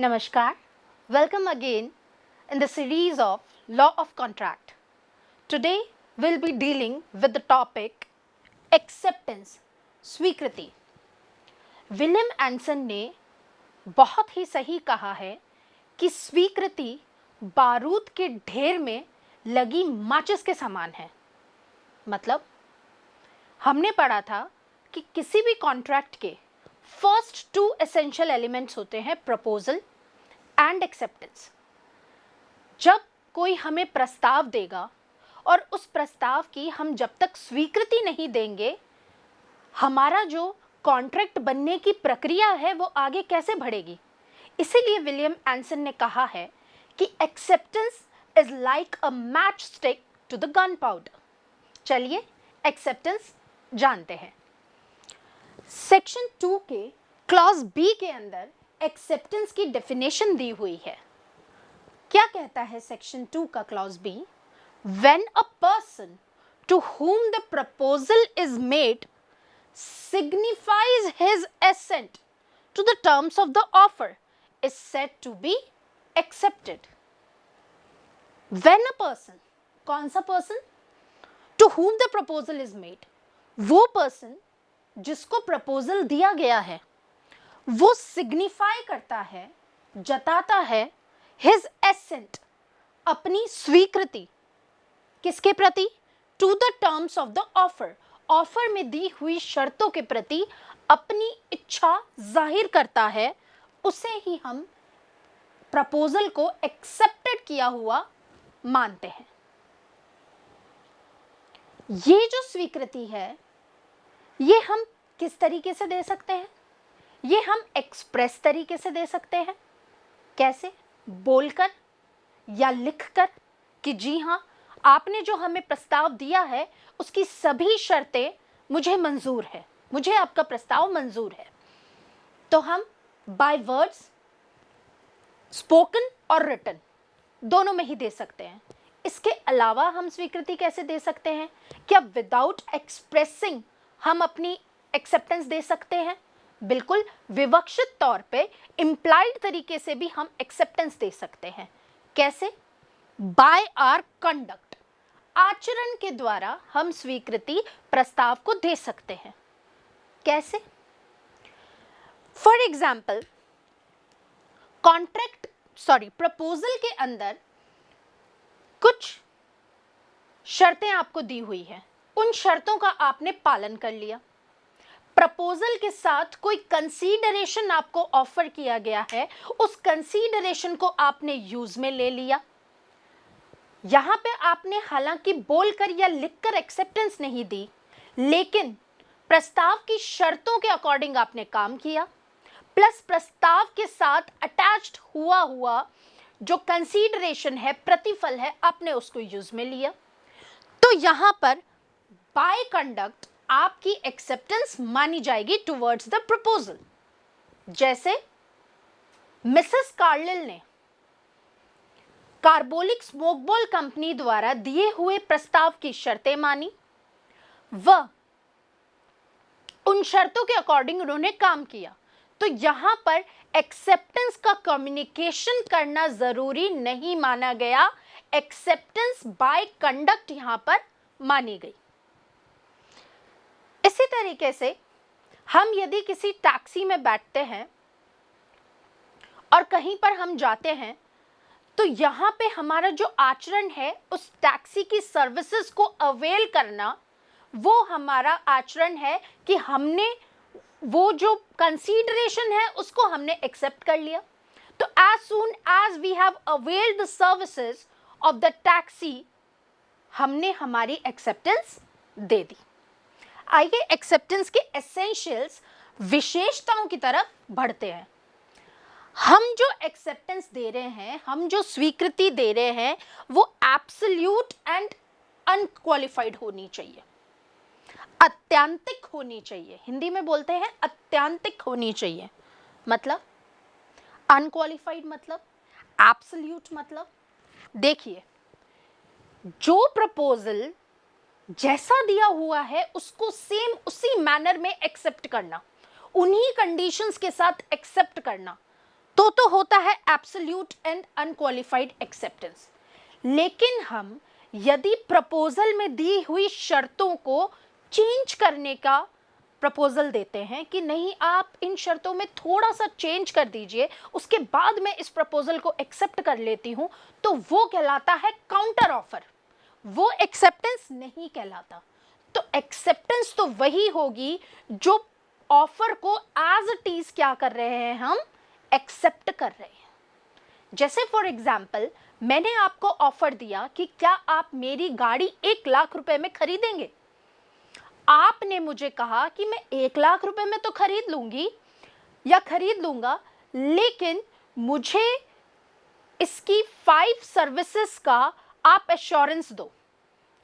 Namaskar. Welcome again in the series of Law of Contract. Today we'll be dealing with the topic acceptance, स्वीकृति. William एंसन ने बहुत ही सही कहा है कि स्वीकृति बारूद के ढेर में लगी माचिस के समान है. मतलब हमने पढ़ा था कि किसी भी कॉन्ट्रैक्ट के फर्स्ट टू एसेंशियल एलिमेंट्स होते हैं प्रपोजल एंड एक्सेप्टेंस. जब कोई हमें प्रस्ताव देगा और उस प्रस्ताव की हम जब तक स्वीकृति नहीं देंगे, हमारा जो कॉन्ट्रैक्ट बनने की प्रक्रिया है वो आगे कैसे बढ़ेगी. इसीलिए विलियम एंसन ने कहा है कि acceptance is like a matchstick to the gunpowder. चलिए एक्सेप्टेंस जानते हैं. सेक्शन 2 के क्लॉज बी के अंदर एक्सेप्टेंस की डेफिनेशन दी हुई है. क्या कहता है सेक्शन 2 का clause B? When a person to whom the proposal is made signifies his assent to the terms of the offer is said to be accepted. When a person, कौन सा person? To whom the proposal is made, वो person जिसको proposal दिया गया है वो signify करता है, जताता है his assent, अपनी स्वीकृति. किसके प्रति? To the terms of the offer, offer में दी हुई शर्तों के प्रति अपनी इच्छा जाहिर करता है. उसे ही हम प्रपोजल को एक्सेप्टेड किया हुआ मानते हैं. ये जो स्वीकृति है ये हम किस तरीके से दे सकते हैं? ये हम एक्सप्रेस तरीके से दे सकते हैं. कैसे? बोलकर या लिखकर कि जी हाँ, आपने जो हमें प्रस्ताव दिया है उसकी सभी शर्तें मुझे मंजूर है, मुझे आपका प्रस्ताव मंजूर है. तो हम बाय वर्ड्स, स्पोकन और रिटन दोनों में ही दे सकते हैं. इसके अलावा हम स्वीकृति कैसे दे सकते हैं? क्या विदाउट एक्सप्रेसिंग हम अपनी एक्सेप्टेंस दे सकते हैं? बिल्कुल विवक्षित तौर पे इम्प्लाइड तरीके से भी हम एक्सेप्टेंस दे सकते हैं. कैसे? बाय आवर कंडक्ट, आचरण के द्वारा हम स्वीकृति प्रस्ताव को दे सकते हैं. कैसे? फॉर एग्जाम्पल, प्रपोजल के अंदर कुछ शर्तें आपको दी हुई है, उन शर्तों का आपने पालन कर लिया. प्रपोजल के साथ कोई कंसीडरेशन आपको ऑफर किया गया है, उस कंसीडरेशन को आपने यूज में ले लिया. यहां पे आपने हालांकि बोलकर या लिखकर एक्सेप्टेंस नहीं दी, लेकिन प्रस्ताव की शर्तों के अकॉर्डिंग आपने काम किया, प्लस प्रस्ताव के साथ अटैच्ड हुआ जो कंसीडरेशन है, प्रतिफल है, आपने उसको यूज में लिया. तो यहां पर बाय कंडक्ट आपकी एक्सेप्टेंस मानी जाएगी टुवर्ड्स द प्रपोजल. जैसे मिसेस कार्लिल ने कार्बोलिक स्मोकबॉल कंपनी द्वारा दिए हुए प्रस्ताव की शर्तें मानी, वह उन शर्तों के अकॉर्डिंग उन्होंने काम किया. तो यहां पर एक्सेप्टेंस का कम्युनिकेशन करना जरूरी नहीं माना गया, एक्सेप्टेंस बाय कंडक्ट यहां पर मानी गई. इसी तरीके से हम यदि किसी टैक्सी में बैठते हैं और कहीं पर हम जाते हैं, तो यहाँ पे हमारा जो आचरण है उस टैक्सी की सर्विसेज को अवेल करना, वो हमारा आचरण है कि हमने वो जो कंसीडरेशन है उसको हमने एक्सेप्ट कर लिया. तो as soon as we have availed the services of the taxi, हमने हमारी एक्सेप्टेंस दे दी. आइए एक्सेप्टेंस के एसेंशियल्स, विशेषताओं की तरफ बढ़ते हैं. हम जो एक्सेप्टेंस दे रहे हैं, हम जो स्वीकृति दे रहे हैं, वो एब्सोल्यूट एंड अनक्वालिफाइड होनी चाहिए, अत्यांतिक होनी चाहिए. हिंदी में बोलते हैं अत्यांतिक होनी चाहिए. मतलब अनक्वालिफाइड मतलब, एब्सोल्यूट मतलब. देखिए, जो प्रपोजल जैसा दिया हुआ है उसको सेम उसी मैनर में एक्सेप्ट करना, उन्हीं कंडीशंस के साथ एक्सेप्ट करना, तो होता है एब्सोल्यूट एंड अनक्वालिफाइड एक्सेप्टेंस। लेकिन हम यदि प्रपोजल में दी हुई शर्तों को चेंज करने का प्रपोजल देते हैं कि नहीं आप इन शर्तों में थोड़ा सा चेंज कर दीजिए, उसके बाद मैं इस प्रपोजल को एक्सेप्ट कर लेती हूं, तो वो कहलाता है काउंटर ऑफर, वो एक्सेप्टेंस नहीं कहलाता। तो एक्सेप्टेंस तो वही होगी जो ऑफर को एज इट इज क्या कर रहे हैं, हम एक्सेप्ट कर रहे हैं। जैसे फॉर एग्जाम्पल मैंने आपको ऑफर दिया कि क्या आप मेरी गाड़ी 1 लाख रुपए में खरीदेंगे। आपने मुझे कहा कि मैं 1 लाख रुपए में तो खरीद लूंगी या खरीद लूंगा, लेकिन मुझे इसकी 5 सर्विसेज का आप एश्योरेंस दो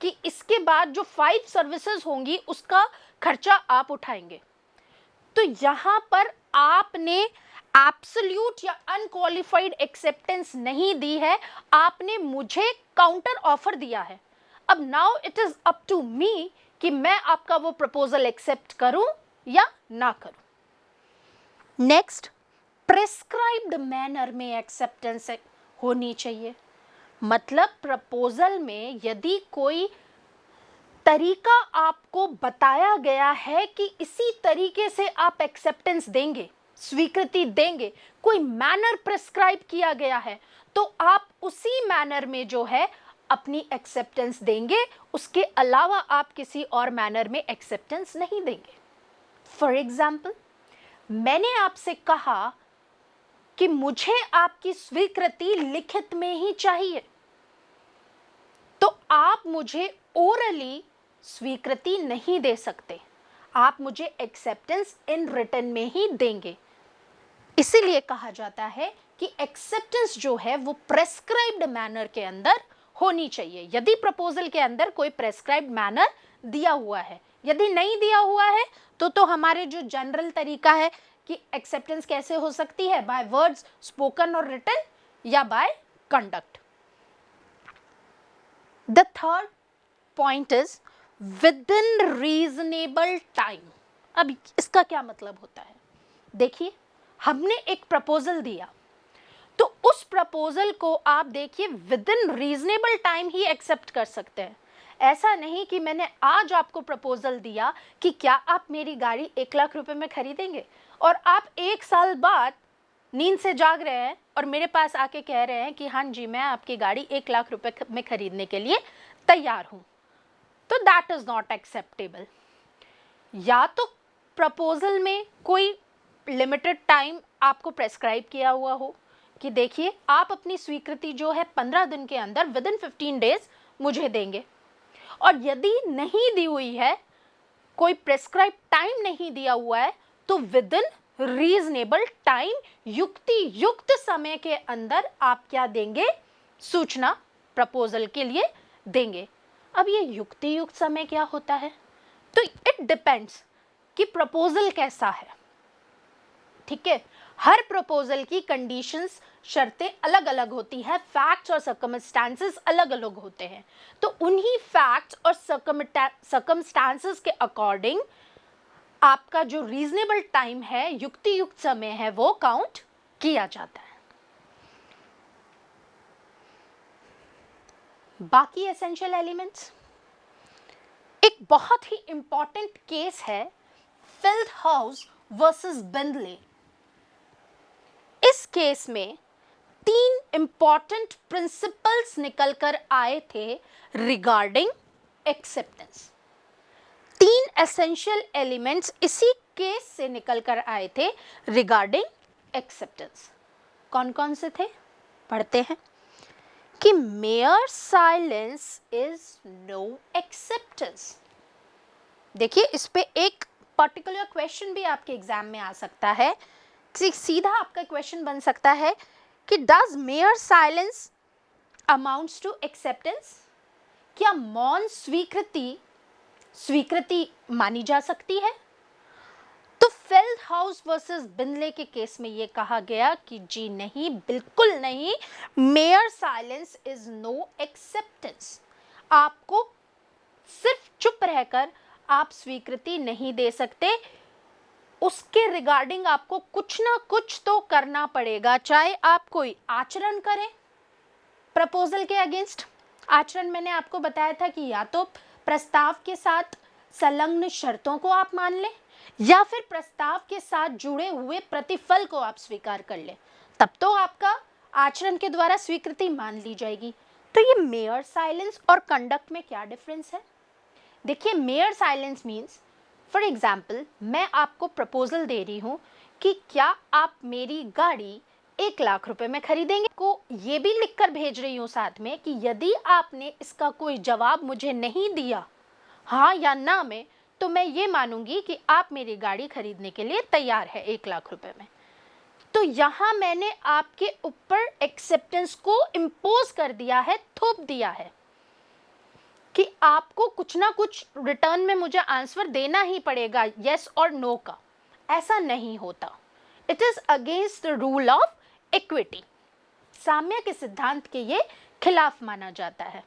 कि इसके बाद जो 5 सर्विसेज होंगी उसका खर्चा आप उठाएंगे। तो यहां पर आपने एब्सोल्यूट या अनक्वालिफाइड एक्सेप्टेंस नहीं दी है, आपने मुझे काउंटर ऑफर दिया है। अब now it is up to me कि मैं आपका वो प्रपोजल एक्सेप्ट करूं या ना करूं। नेक्स्ट, प्रेस्क्राइब्ड मैनर में एक्सेप्टेंस होनी चाहिए। मतलब प्रपोजल में यदि कोई तरीका आपको बताया गया है कि इसी तरीके से आप एक्सेप्टेंस देंगे, स्वीकृति देंगे, कोई मैनर प्रेस्क्राइब किया गया है, तो आप उसी मैनर में जो है अपनी एक्सेप्टेंस देंगे, उसके अलावा आप किसी और मैनर में एक्सेप्टेंस नहीं देंगे। फॉर एग्जाम्पल मैंने आपसे कहा कि मुझे आपकी स्वीकृति लिखित में ही चाहिए, तो आप मुझे ओरली स्वीकृति नहीं दे सकते, आप मुझे एक्सेप्टेंस इन रिटन में ही देंगे। इसीलिए कहा जाता है कि एक्सेप्टेंस जो है वो प्रेस्क्राइब्ड मैनर के अंदर होनी चाहिए। यदि प्रपोजल के अंदर कोई प्रेस्क्राइब्ड मैनर दिया हुआ है, यदि नहीं दिया हुआ है तो हमारे जो जनरल तरीका है कि एक्सेप्टेंस कैसे हो सकती है, बाय वर्ड्स स्पोकन और रिटन या by conduct. The third point is within reasonable time. अब इसका क्या मतलब होता है, देखिए हमने एक प्रपोजल दिया, तो उस प्रपोजल को आप देखिए विदिन रीजनेबल टाइम ही एक्सेप्ट कर सकते हैं। ऐसा नहीं कि मैंने आज आपको प्रपोजल दिया कि क्या आप मेरी गाड़ी 1 लाख रुपए में खरीदेंगे, और आप 1 साल बाद नींद से जाग रहे हैं और मेरे पास आके कह रहे हैं कि हाँ जी मैं आपकी गाड़ी 1 लाख रुपए में खरीदने के लिए तैयार हूं, तो दैट इज नॉट एक्सेप्टेबल। या तो प्रपोजल में कोई लिमिटेड टाइम आपको प्रेस्क्राइब किया हुआ हो कि देखिए आप अपनी स्वीकृति जो है 15 दिन के अंदर विदिन 15 डेज मुझे देंगे, और यदि नहीं दी हुई है, कोई प्रेस्क्राइब टाइम नहीं दिया हुआ है, तो विदिन रीजनेबल टाइम, युक्ति युक्त समय के अंदर आप क्या देंगे, सूचना प्रपोजल के लिए देंगे। अब ये युक्ति युक्त समय क्या होता है, तो इट डिपेंड्स कि प्रपोजल कैसा है। ठीक है, हर प्रपोजल की कंडीशंस, शर्तें अलग अलग होती है, फैक्ट्स और सर्कमस्टांसेस अलग अलग होते हैं, तो उन्हीं फैक्ट्स और सर्कमस्टांसेस के अकॉर्डिंग आपका जो रीजनेबल टाइम है, युक्ति युक्त समय है, वो काउंट किया जाता है। बाकी एसेंशियल एलिमेंट्स, एक बहुत ही इंपॉर्टेंट केस है फील्डहाउस वर्सेस बेंदले। इस केस में 3 इंपॉर्टेंट प्रिंसिपल्स निकलकर आए थे रिगार्डिंग एक्सेप्टेंस। 3 एसेंशियल एलिमेंट्स इसी केस से निकलकर आए थे रिगार्डिंग एक्सेप्टेंस। कौन कौन से थे, पढ़ते हैं कि mere silence is no acceptance. देखिए इस पे एक पर्टिकुलर क्वेश्चन भी आपके एग्जाम में आ सकता है, सीधा आपका क्वेश्चन बन सकता है कि does mere silence amounts to acceptance. क्या मौन स्वीकृति मानी जा सकती है। तो फील्डहाउस वर्सेस बिंदले के केस में यह कहा गया कि जी नहीं, बिल्कुल नहीं, mere silence is no acceptance. आपको सिर्फ चुप रहकर आप स्वीकृति नहीं दे सकते, उसके रिगार्डिंग आपको कुछ ना कुछ तो करना पड़ेगा, चाहे आप कोई आचरण करें प्रपोजल के अगेंस्ट। आचरण मैंने आपको बताया था कि या तो प्रस्ताव के साथ संलग्न शर्तों को आप मान लें या फिर प्रस्ताव के साथ जुड़े हुए प्रतिफल को आप स्वीकार कर लें, तब तो आपका आचरण के द्वारा स्वीकृति मान ली जाएगी। तो ये मेयर साइलेंस और कंडक्ट में क्या डिफरेंस है? देखिए, mayor silence means, for example, मैं आपको प्रपोजल दे रही हूँ कि क्या आप मेरी गाड़ी 1,00,000 रुपए में खरीदेंगे। को ये भी लिखकर भेज रही हूँ साथ में कि यदि आपने इसका कोई जवाब मुझे नहीं दिया, हाँ या ना में, तो मैं ये मानूंगी कि आप मेरी गाड़ी खरीदने के लिए तैयार है 1,00,000 रुपए में। तो यहाँ मैंने आपके ऊपर एक्सेप्टेंस को इम्पोज कर दिया है, थोप दिया है कि आपको कुछ ना कुछ रिटर्न में मुझे आंसर देना ही पड़ेगा, यस और नो का। ऐसा नहीं होता। It is against the rule of equity. साम्य के सिद्धांत के ये खिलाफ माना जाता है।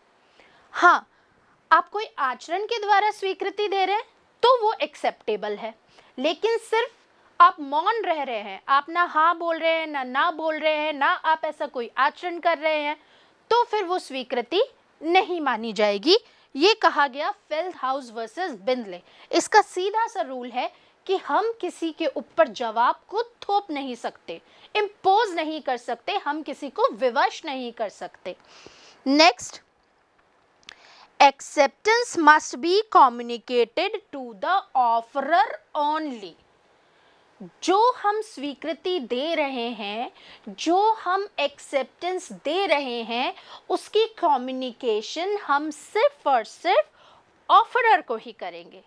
हाँ, आप कोई आचरण के द्वारा स्वीकृति दे रहे हैं तो वो एक्सेप्टेबल है, लेकिन सिर्फ आप मौन रह रहे हैं, आप ना हाँ बोल रहे हैं ना बोल रहे हैं, ना आप ऐसा कोई आचरण कर रहे हैं, तो फिर वो स्वीकृति नहीं मानी जाएगी। ये कहा गया फेल्डहाउस वर्सेस बिंदले। इसका सीधा सा रूल है कि हम किसी के ऊपर जवाब को थोप नहीं सकते, इम्पोज नहीं कर सकते, हम किसी को विवश नहीं कर सकते। Next, acceptance must be communicated to the offerer only। जो हम स्वीकृति दे रहे हैं, जो हम एक्सेप्टेंस दे रहे हैं, उसकी कम्युनिकेशन हम सिर्फ और सिर्फ ऑफरर को ही करेंगे।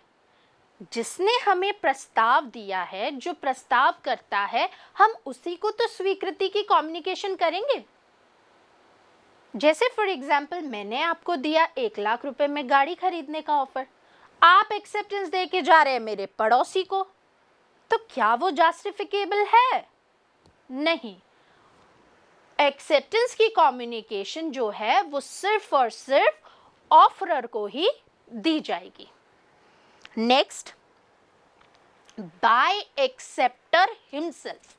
जिसने हमें प्रस्ताव दिया है, जो प्रस्ताव करता है, हम उसी को तो स्वीकृति की कम्युनिकेशन करेंगे। जैसे फॉर एग्जाम्पल, मैंने आपको दिया 1,00,000 रुपए में गाड़ी खरीदने का ऑफर, आप एक्सेप्टेंस दे के जा रहे हैं मेरे पड़ोसी को, तो क्या वो जस्टिफिकेबल है? नहीं। एक्सेप्टेंस की कम्युनिकेशन जो है वो सिर्फ और सिर्फ ऑफरर को ही दी जाएगी। Next, by acceptor himself.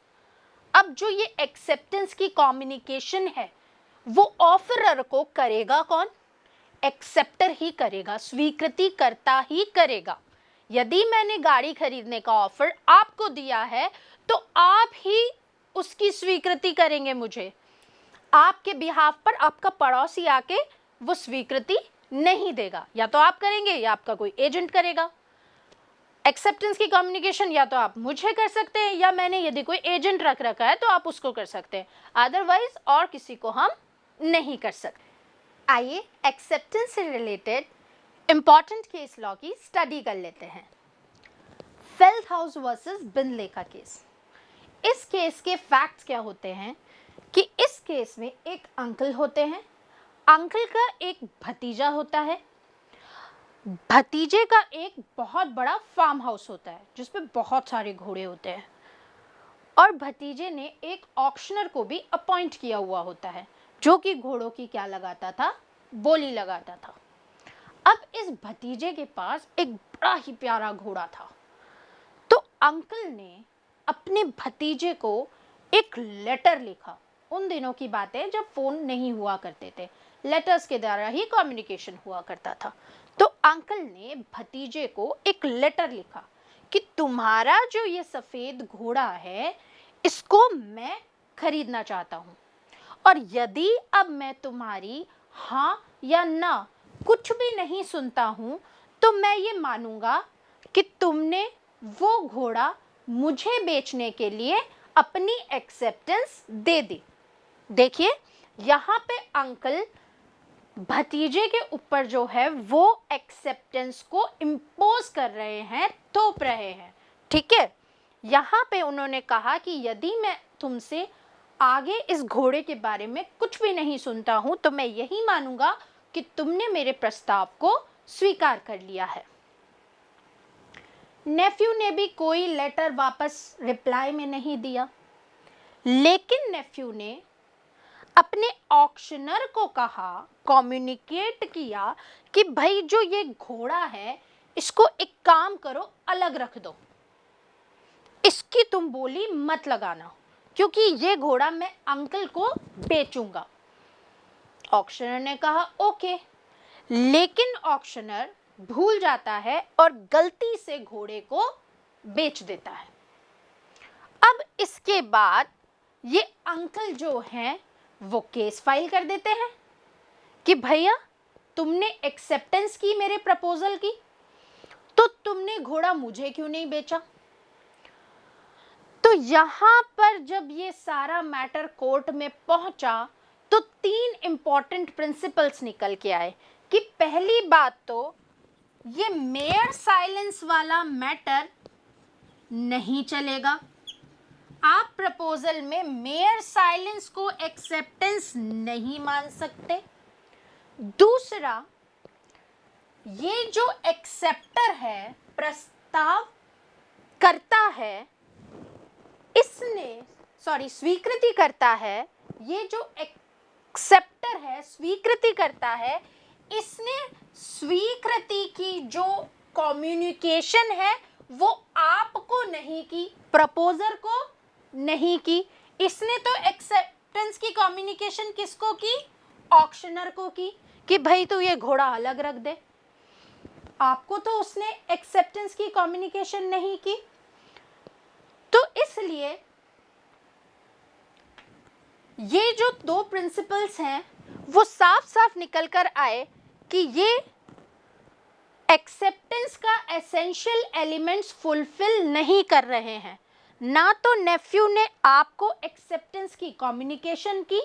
अब जो ये एक्सेप्टेंस की कम्युनिकेशन है वो ऑफरर को करेगा कौन? एक्सेप्टर ही करेगा, स्वीकृति करता ही करेगा। यदि मैंने गाड़ी खरीदने का ऑफर आपको दिया है तो आप ही उसकी स्वीकृति करेंगे मुझे। आपके बिहाफ पर आपका पड़ोसी आके वो स्वीकृति नहीं देगा, या तो आप करेंगे या आपका कोई एजेंट करेगा। एक्सेप्टेंस की कम्युनिकेशन या तो आप मुझे कर सकते हैं, या मैंने यदि कोई एजेंट रख रखा है तो आप उसको कर सकते हैं, अदरवाइज और किसी को हम नहीं कर सकते। आइए एक्सेप्टेंस से रिलेटेड इंपॉर्टेंट केस लॉ की स्टडी कर लेते हैं। फेल्डहाउस वर्सेस बिंदले का केस। इस केस के फैक्ट्स क्या होते हैं कि इस केस में एक अंकल होते हैं, अंकल का एक भतीजा होता है, भतीजे का एक बहुत बड़ा फार्म हाउस होता है जिसपे बहुत सारे घोड़े होते हैं, और भतीजे ने एक ऑक्शनर को भी अपॉइंट किया हुआ होता है जो कि घोड़ों की क्या लगाता था? बोली लगाता था। अब इस भतीजे के पास एक बड़ा ही प्यारा घोड़ा था, तो अंकल ने अपने भतीजे को एक लेटर लिखा। उन दिनों की बात है जब फोन नहीं हुआ करते थे, लेटर्स के द्वारा ही कम्युनिकेशन हुआ करता था। तो अंकल ने भतीजे को एक लेटर लिखा कि तुम्हारा जो ये सफेद घोड़ा है इसको मैं खरीदना चाहता हूँ, और यदि अब मैं तुम्हारी हाँ या ना कुछ भी नहीं सुनता हूँ तो मैं ये मानूंगा कि तुमने वो घोड़ा मुझे बेचने के लिए अपनी एक्सेप्टेंस दे दी। देखिए, यहाँ पे अंकल भतीजे के ऊपर जो है वो एक्सेप्टेंस को इम्पोज कर रहे हैं, थोप रहे हैं। ठीक है, यहाँ पे उन्होंने कहा कि यदि मैं तुमसे आगे इस घोड़े के बारे में कुछ भी नहीं सुनता हूं तो मैं यही मानूंगा कि तुमने मेरे प्रस्ताव को स्वीकार कर लिया है। नेफ्यू ने भी कोई लेटर वापस रिप्लाई में नहीं दिया, लेकिन नेफ्यू ने अपने ऑक्शनर को कहा, कम्युनिकेट किया कि भाई जो ये घोड़ा है इसको एक काम करो, अलग रख दो, कि तुम बोली मत लगाना, क्योंकि ये घोड़ा मैं अंकल को बेचूंगा। ऑक्शनर ने कहा ओके, लेकिन ऑक्शनर भूल जाता है और गलती से घोड़े को बेच देता है। अब इसके बाद ये अंकल जो हैं वो केस फाइल कर देते हैं कि भैया तुमने एक्सेप्टेंस की मेरे प्रपोजल की, तो तुमने घोड़ा मुझे क्यों नहीं बेचा। तो यहां पर जब ये सारा मैटर कोर्ट में पहुंचा तो 3 इंपॉर्टेंट प्रिंसिपल्स निकल के आए कि पहली बात तो ये मेयर साइलेंस वाला मैटर नहीं चलेगा। आप प्रपोजल में मेयर साइलेंस को एक्सेप्टेंस नहीं मान सकते। दूसरा, ये जो एक्सेप्टर है, प्रस्ताव करता है, इसने स्वीकृति करता है, ये जो एक्सेप्टर है स्वीकृति करता है, इसने स्वीकृति की जो कम्युनिकेशन है वो आपको नहीं की, प्रपोजर को नहीं की। इसने तो एक्सेप्टेंस की कम्युनिकेशन किसको की, ऑक्शनर को की कि भाई तू ये घोड़ा अलग रख दे। आपको तो उसने एक्सेप्टेंस की कम्युनिकेशन नहीं की। तो इसलिए ये जो 2 प्रिंसिपल्स हैं वो साफ साफ निकल कर आए कि ये एक्सेप्टेंस का एसेंशियल एलिमेंट्स फुलफिल नहीं कर रहे हैं। ना तो नेफ्यू ने आपको एक्सेप्टेंस की कम्युनिकेशन की,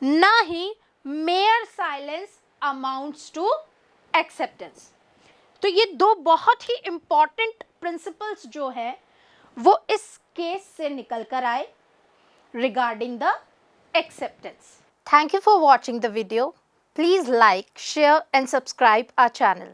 ना ही mere silence amounts to acceptance. तो ये 2 बहुत ही इंपॉर्टेंट प्रिंसिपल्स जो है वो इस केस से निकल कर आए regarding the acceptance. Thank you for watching the video. Please like, share and subscribe our channel.